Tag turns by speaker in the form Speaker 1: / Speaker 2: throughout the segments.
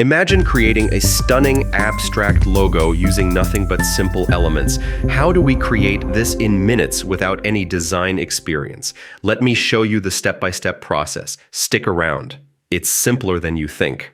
Speaker 1: Imagine creating a stunning abstract logo using nothing but simple elements. How do we create this in minutes without any design experience? Let me show you the step-by-step process. Stick around. It's simpler than you think.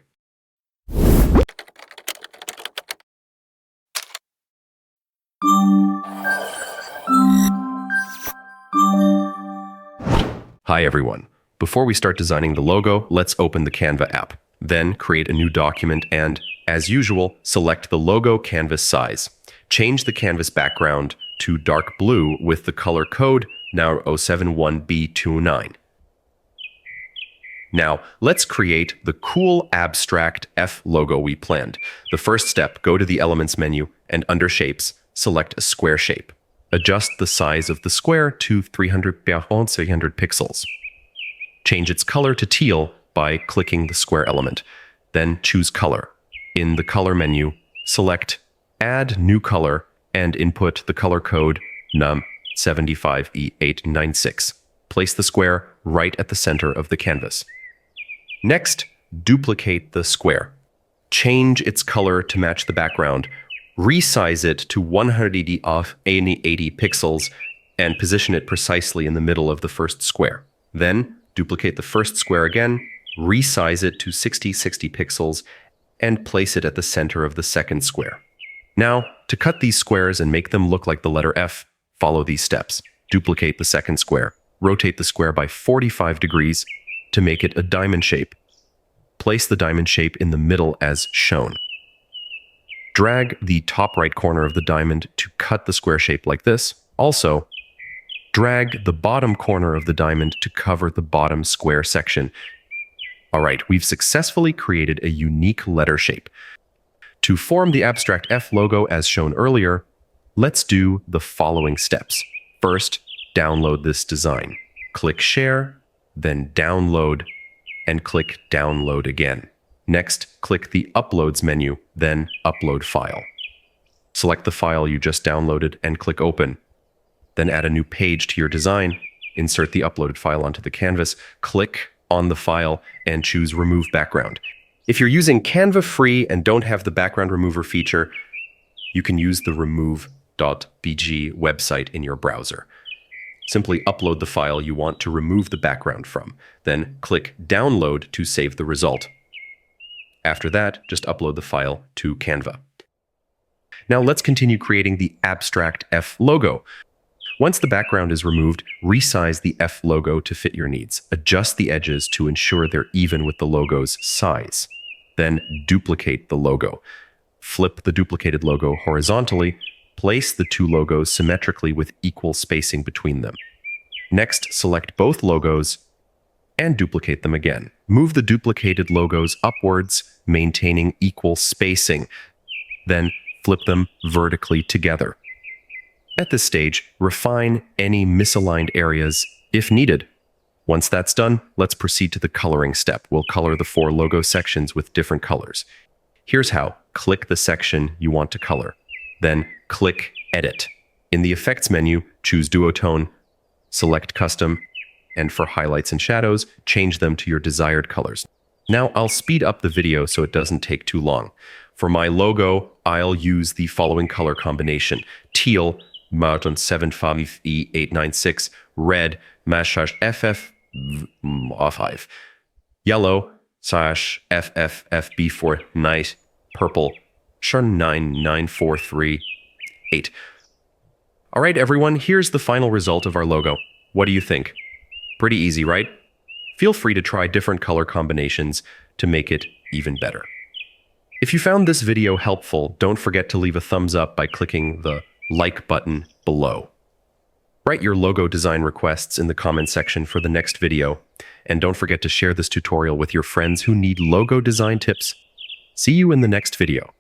Speaker 1: Hi everyone. Before we start designing the logo, let's open the Canva app. Then create a new document and, as usual, select the logo canvas size. Change the canvas background to dark blue with the color code now 071B29. Now, let's create the cool abstract F logo we planned. The first step, go to the Elements menu and under Shapes, select a square shape. Adjust the size of the square to 300 pixels. Change its color to teal by clicking the square element. Then choose Color. In the Color menu, select Add New Color and input the color code num75E896. Place the square right at the center of the canvas. Next, duplicate the square. Change its color to match the background. Resize it to 180 off 80 pixels and position it precisely in the middle of the first square. Then, duplicate the first square again, resize it to 60 pixels, and place it at the center of the second square. Now, to cut these squares and make them look like the letter F, follow these steps. Duplicate the second square. Rotate the square by 45 degrees to make it a diamond shape. Place the diamond shape in the middle as shown. Drag the top right corner of the diamond to cut the square shape like this. Also, drag the bottom corner of the diamond to cover the bottom square section. All right, we've successfully created a unique letter shape. To form the abstract F logo as shown earlier, let's do the following steps. First, download this design. Click Share, then Download, and click Download again. Next, click the Uploads menu, then Upload File. Select the file you just downloaded and click Open. Then add a new page to your design. Insert the uploaded file onto the canvas. Click on the file and choose Remove Background. If you're using Canva free and don't have the background remover feature, you can use the remove.bg website in your browser. Simply upload the file you want to remove the background from. Then click Download to save the result. After that, just upload the file to Canva. Now let's continue creating the abstract F logo. Once the background is removed, resize the F logo to fit your needs. Adjust the edges to ensure they're even with the logo's size. Then duplicate the logo. Flip the duplicated logo horizontally. Place the two logos symmetrically with equal spacing between them. Next, select both logos and duplicate them again. Move the duplicated logos upwards, maintaining equal spacing. Then flip them vertically together. At this stage, refine any misaligned areas if needed. Once that's done, let's proceed to the coloring step. We'll color the four logo sections with different colors. Here's how. Click the section you want to color. Then click Edit. In the Effects menu, choose Duotone, select Custom, and for highlights and shadows, change them to your desired colors. Now I'll speed up the video so it doesn't take too long. For my logo, I'll use the following color combination: teal, 75E896, red, FF5, yellow, FFFB4, night, purple, 99438. All right, everyone, here's the final result of our logo. What do you think? Pretty easy, right? Feel free to try different color combinations to make it even better. If you found this video helpful, don't forget to leave a thumbs up by clicking the like button below. Write your logo design requests in the comment section for the next video, and don't forget to share this tutorial with your friends who need logo design tips. See you in the next video.